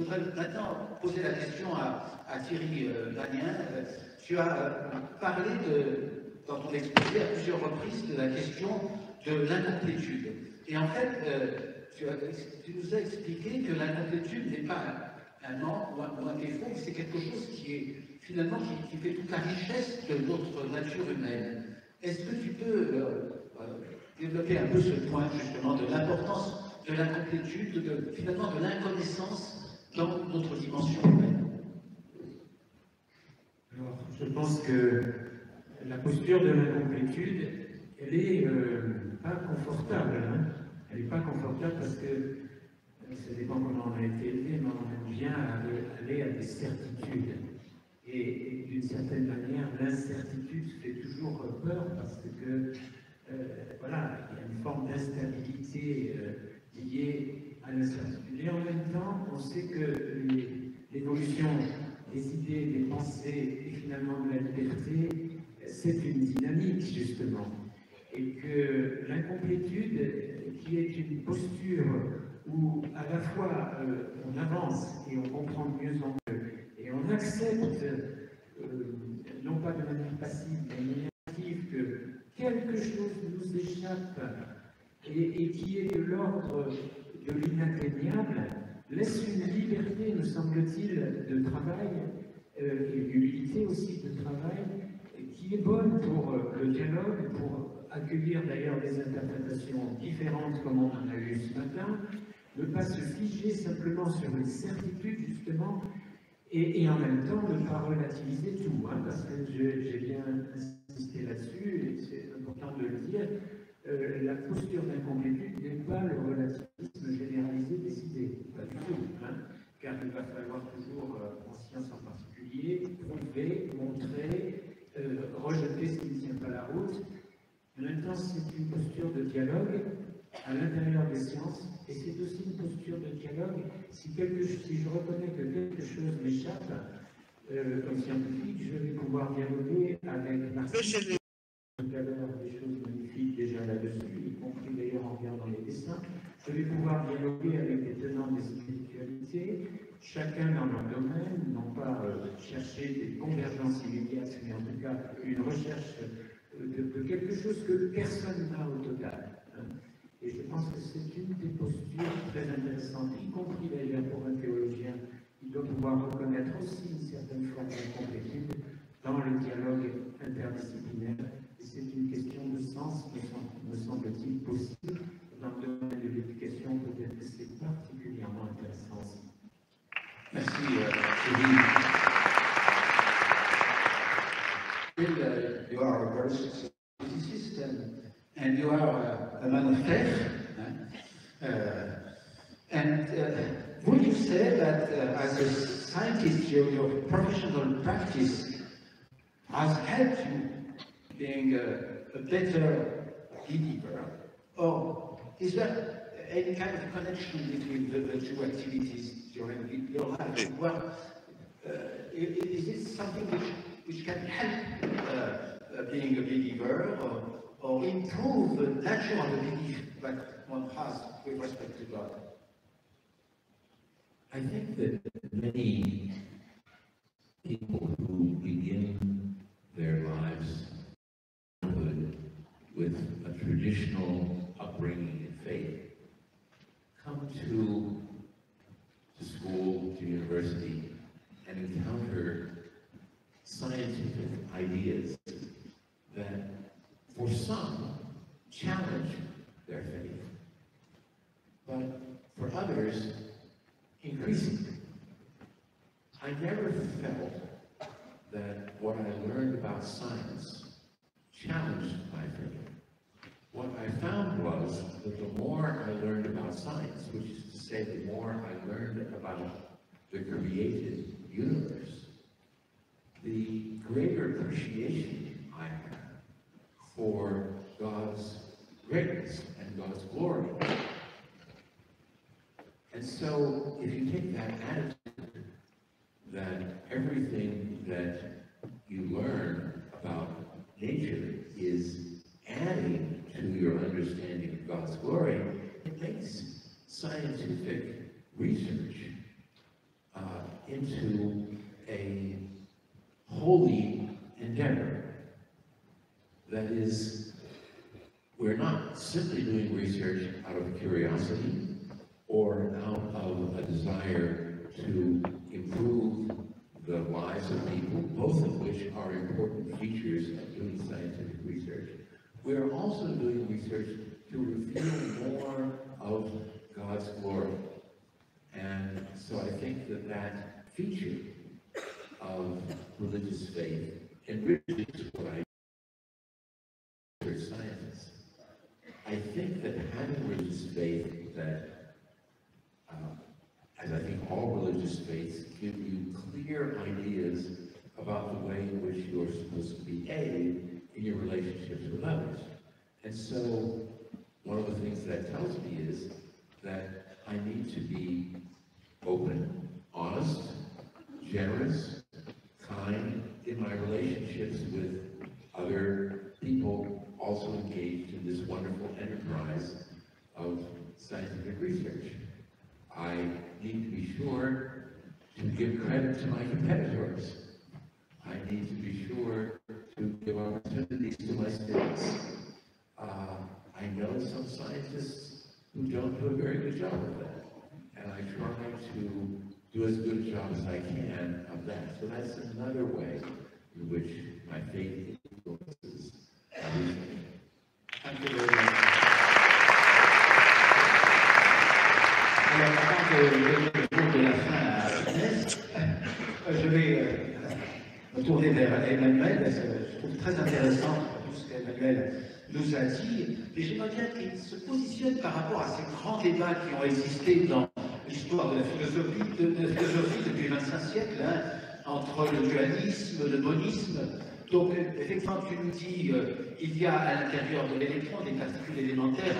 voudrais maintenant poser la question à Thierry Magnin. Tu as parlé dans ton exposé à plusieurs reprises de la question de l'incomplétude. Et en fait, tu nous as expliqué que l'incomplétude n'est pas un manque ou un défaut, c'est quelque chose qui est finalement qui fait toute la richesse de notre nature humaine. Est-ce que tu peux développer un peu ce point justement de l'importance de l'incomplétude, finalement de l'inconnaissance dans notre dimension humaine? Alors, je pense que la posture de l'incomplétude, elle est pas confortable. Hein. Elle n'est pas confortable parce que ça dépend comment on a été élevé, mais on aime bien aller à des certitudes. Et d'une certaine manière, l'incertitude fait toujours peur parce que voilà, il y a une forme d'instabilité liée à l'incertitude. Et en même temps, on sait que l'évolution des idées, des pensées et finalement de la liberté, c'est une dynamique justement. Et que l'incomplétude, qui est une posture où à la fois on avance et on comprend de mieux en mieux, et on accepte, non pas de manière passive, mais de manière active, que quelque chose nous échappe et qui est de l'ordre de l'inatteignable, laisse une liberté, me semble-t-il, de travail, et d'humilité aussi de travail, qui est bonne pour le dialogue, pour accueillir d'ailleurs des interprétations différentes comme on en a eu ce matin, ne pas se figer simplement sur une certitude justement, et en même temps ne pas relativiser tout, hein, parce que j'ai bien insisté là-dessus, et c'est important de le dire, la posture d'incomplétude n'est pas le relativisme généralisé des idées, pas du tout, hein, car il va falloir toujours, en science en particulier, prouver, montrer, rejeter ce qui ne tient pas la route. En même temps, c'est une posture de dialogue à l'intérieur des sciences, et c'est aussi une posture de dialogue si je reconnais que quelque chose m'échappe, comme scientifique, je vais pouvoir dialoguer avec Marcel. Tout à l'heure, des choses magnifiques déjà là-dessus, y compris d'ailleurs en regardant les dessins. Je vais pouvoir dialoguer avec des tenants des spiritualités, chacun dans leur domaine, non pas chercher des convergences immédiates, mais en tout cas une recherche de quelque chose que personne n'a au total. Hein. Et je pense que c'est une des postures très intéressantes, y compris d'ailleurs pour un théologien. Il doit pouvoir reconnaître aussi une certaine forme d'incomplétude dans le dialogue interdisciplinaire. Et c'est une question de sens qui me semble-t-il possible. Dans le domaine de l'éducation, peut-être que c'est particulièrement intéressant aussi. Merci, you are a very successful physicist and you are a man of faith. Would you say that as a scientist, your professional practice has helped you being a better believer? Or is there any kind of connection between the two activities during your life? Well, is it something which can help being a believer or improve the nature of the belief that one has with respect to God? I think that many people who begin their lives with a traditional upbringing in faith come to school, to university, and encounter scientific ideas that, for some, challenge their faith, but for others, increasingly. I never felt that what I learned about science challenged my faith. What I found was that the more I learned about science, which is to say the more I learned about the created universe, the greater appreciation I had for God's greatness and God's glory. And so, if you take that attitude, that everything that you learn about nature is adding to your understanding of God's glory, it makes scientific research into a holy endeavor. That is, we're not simply doing research out of curiosity or out of a desire to improve the lives of people, both of which are important features of doing scientific research. We're also doing research to reveal more of God's glory. And so I think that that feature of religious faith enriches what I do as scientists. I think that having religious faith that, as I think all religious faiths, give you clear ideas about the way in which you're supposed to behave in your relationships with others. And so, one of the things that tells me is that I need to be open, honest, generous, kind in my relationships with other people also engaged in this wonderful enterprise of scientific research. I need to be sure to give credit to my competitors. I need to be sure to give opportunities to my students. I know some scientists who don't do a very good job of that, and I try to do as good a job as I can of that. So that's another way in which my faith influences everything. Thank you very much. Alors, avant de donner le mot de la fin à Inès, je vais me tourner vers Emmanuel, parce que je trouve très intéressant tout ce qu'Emmanuel nous a dit, et j'aimerais bien qu'il se positionne par rapport à ces grands débats qui ont existé dans l'histoire de la philosophie depuis 25 siècles, hein, entre le dualisme, le monisme. Donc, effectivement, tu nous dis, il y a à l'intérieur de l'électron, des particules élémentaires,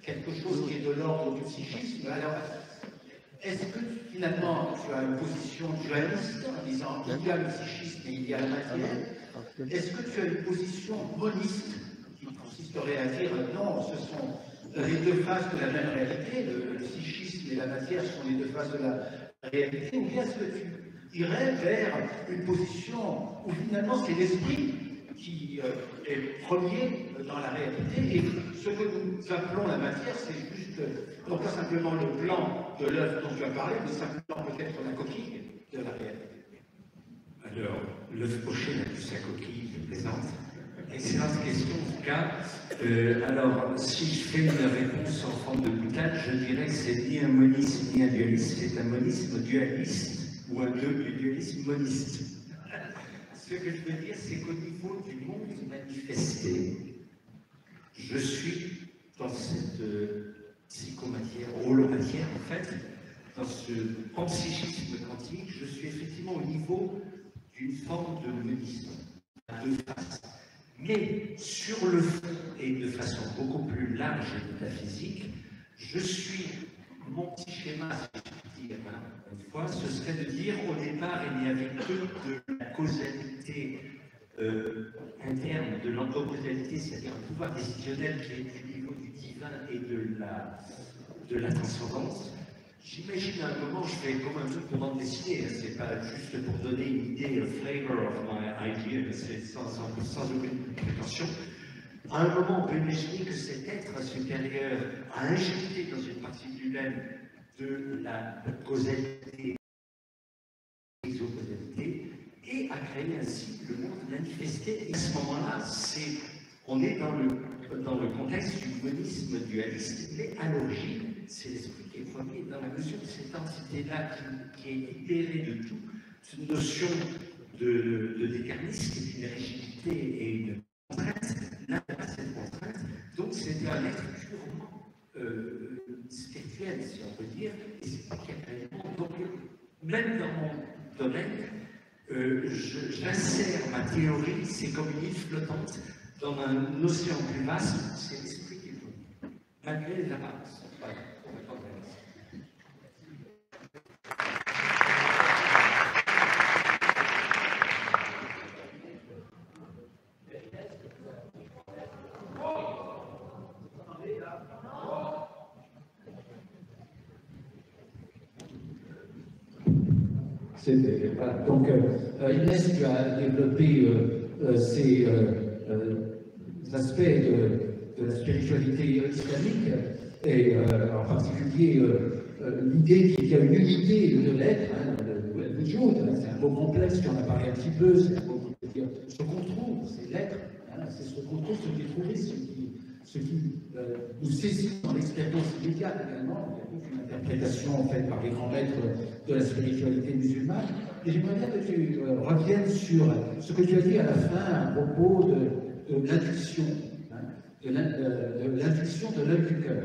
quelque chose qui est de l'ordre du psychisme. Alors, est-ce que finalement tu as une position dualiste en disant il y a le psychisme et il y a la matière? Est-ce que tu as une position moniste qui consisterait à dire non, ce sont les deux faces de la même réalité, le psychisme et la matière sont les deux faces de la réalité, ou bien est-ce que tu irais vers une position où finalement c'est l'esprit qui est premier dans la réalité, et ce que nous appelons la matière, c'est juste, non pas simplement le plan de l'œuvre dont tu as parlé, mais simplement peut-être la coquille de la réalité. Alors, l'œuf poché n'a plus sa coquille, je plaisante. Excellente question, en tout cas. Alors, si je fais une réponse en forme de boutade, je dirais que c'est ni un monisme ni un dualisme, c'est un monisme dualiste ou un dualisme moniste. Ce que je veux dire, c'est qu'au niveau du monde manifesté, je suis dans cette psychomatière, holomatière en fait, dans ce panpsychisme quantique, je suis effectivement au niveau d'une forme de monisme, à deux faces. Mais sur le fond, et de façon beaucoup plus large et métaphysique, je suis, mon petit schéma, si je puis dire, une fois, ce serait de dire au départ, il n'y avait que de la causalité interne, de l'anthropocausalité, c'est-à-dire un pouvoir décisionnel qui est du niveau du divin et de la transcendance. J'imagine à un moment, je fais comme un truc de bande dessinée, hein, c'est pas juste pour donner une idée, a flavor of my idea, c'est sans aucune prétention. À un moment, on peut imaginer que cet être supérieur a injecté dans une partie de lui-même de la causalité, exocausalité, et a créé ainsi le monde manifesté. Et à ce moment-là, on est dans le contexte du monisme dualiste, mais à l'origine, c'est l'esprit qui est premier, dans la mesure de cette entité-là qui est libérée de tout, cette notion de déterminisme, qui est une rigidité et une contrainte, là, cette contrainte, donc c'est un être purement spirituel, si on peut dire, et c'est pas qu'il y a réellement. Donc, même dans mon domaine, j'insère ma théorie, c'est comme une île flottante dans un océan plus vaste, c'est l'esprit qui est venu, malgré les apparences. Voilà. Voilà. Donc, Inès, tu as développé ces aspects de la spiritualité islamique, et en particulier l'idée qu'il y a une unité de l'être, hein, le wujud, c'est un mot complexe, tu en as parlé un petit peu, c'est un mot qui veut dire ce qu'on trouve, c'est l'être, hein, c'est ce qu'on trouve, ce qui est trouvé, ce qui nous saisit dans l'expérience immédiate également. Il y a toute une interprétation faite par les grands maîtres de la spiritualité musulmane. Et j'aimerais bien que tu reviennes sur ce que tu as dit à la fin à propos de l'intuition, hein, de l'intuition de l'œil du cœur.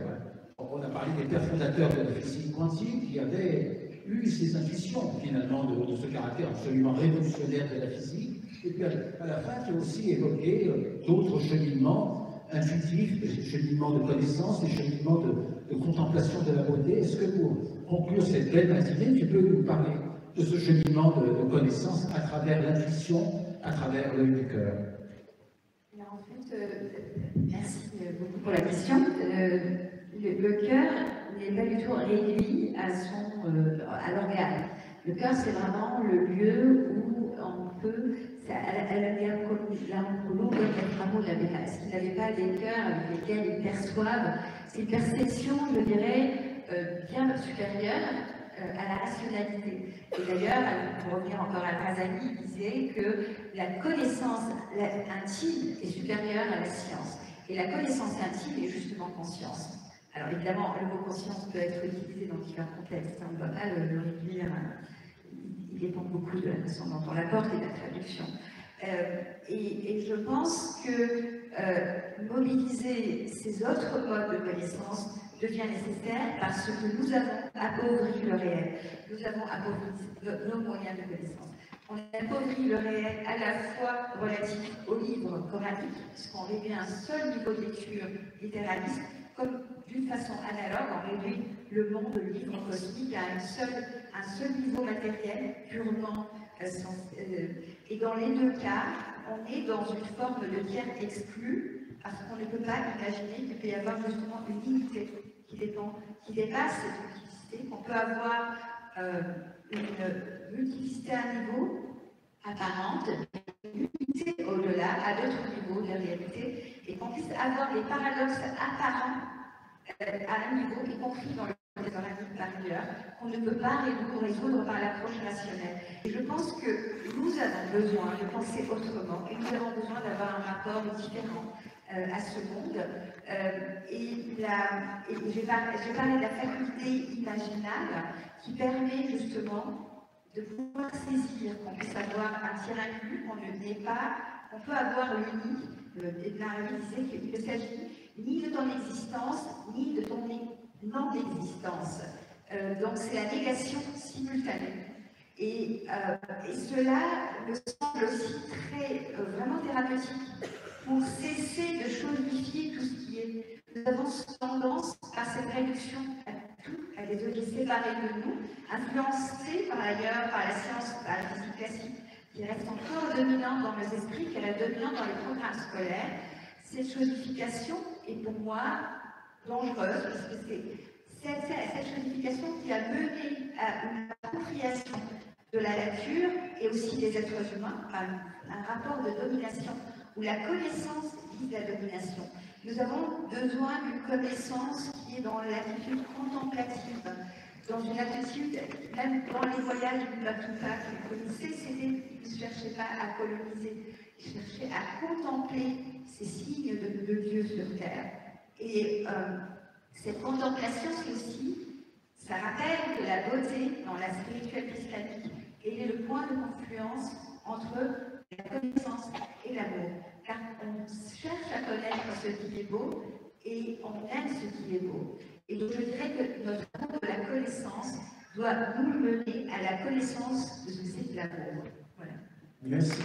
On a parlé des pères fondateurs de la physique quantique qui avaient eu ces intuitions finalement de ce caractère absolument révolutionnaire de la physique. Et puis à la fin, tu as aussi évoqué d'autres cheminements intuitifs, des cheminements de connaissance, des cheminements de contemplation de la beauté. Est-ce que pour conclure cette belle matinée, tu peux nous parler de ce cheminement de connaissance à travers l'intuition, à travers l'œil du cœur? Alors en fait, merci beaucoup pour la question. Le cœur n'est pas du tout réduit à l'organe. Le cœur, c'est vraiment le lieu où on peut. Est-ce qu'ils n'avaient pas des cœurs avec lesquels ils perçoivent? C'est une perception, je dirais, bien supérieure à la rationalité. Et d'ailleurs, pour revenir encore à Razali, il disait que la connaissance intime est supérieure à la science. Et la connaissance intime est justement conscience. Alors évidemment, le mot conscience peut être utilisé dans différents contextes. On ne doit pas le réduire. Il dépend beaucoup de la façon dont on l'apporte et de la traduction. Et je pense que mobiliser ces autres modes de connaissance devient nécessaire parce que nous avons appauvri le réel. Nous avons appauvri nos moyens de connaissance. On a appauvri le réel à la fois relatif aux livres coraniques, puisqu'on réduit un seul niveau de lecture littéraliste, comme d'une façon analogue, on réduit le monde de livres cosmiques à un seul niveau matériel, purement et dans les deux cas, on est dans une forme de tiers exclu, parce qu'on ne peut pas imaginer qu'il peut y avoir justement une unité qui dépasse cette multiplicité, qu'on peut avoir une multiplicité à un niveau apparente, une unité au-delà, à d'autres niveaux de la réalité, et qu'on puisse avoir les paradoxes apparents à un niveau, y compris dans le théorie par ailleurs, qu'on ne peut pas résoudre par l'approche rationnelle. Et je pense que nous avons besoin de penser autrement, et nous avons besoin d'avoir un rapport différent à ce monde. J'ai parlé de la faculté imaginale qui permet justement de pouvoir saisir, qu'on puisse avoir un tir inclus, qu'on ne n'est pas, on peut avoir l'uni. Larry disait qu'il ne s'agit ni de ton existence, ni de ton non-existence. Donc c'est la négation simultanée. Et cela me semble aussi vraiment thérapeutique pour cesser de chonifier tout ce qui est. Nous avons tendance, par cette réduction à tout, à des objets séparés de nous, influencés par ailleurs par la science, par la physique classique, qui reste encore dominante dans nos esprits, qui reste dominante dans les programmes scolaires. Cette chonification est pour moi dangereuse, parce que c'est cette chonification qui a mené à une appropriation de la nature et aussi des êtres humains, un rapport de domination où la connaissance vise la domination. Nous avons besoin d'une connaissance qui est dans l'attitude contemplative, dans une attitude, même dans les voyages de Batuta qu'il connaissait, il ne cherchait pas à coloniser, il cherchait à contempler ces signes de Dieu sur terre. Et cette contemplation, c'est aussi, ça rappelle que la beauté dans la spiritualité islamique est le point de confluence entre la connaissance et l'amour. Car on cherche à connaître ce qui est beau et on aime ce qui est beau. Et donc je dirais que notre amour de la connaissance doit nous mener à la connaissance de ce que c'est que l'amour. Voilà. Merci.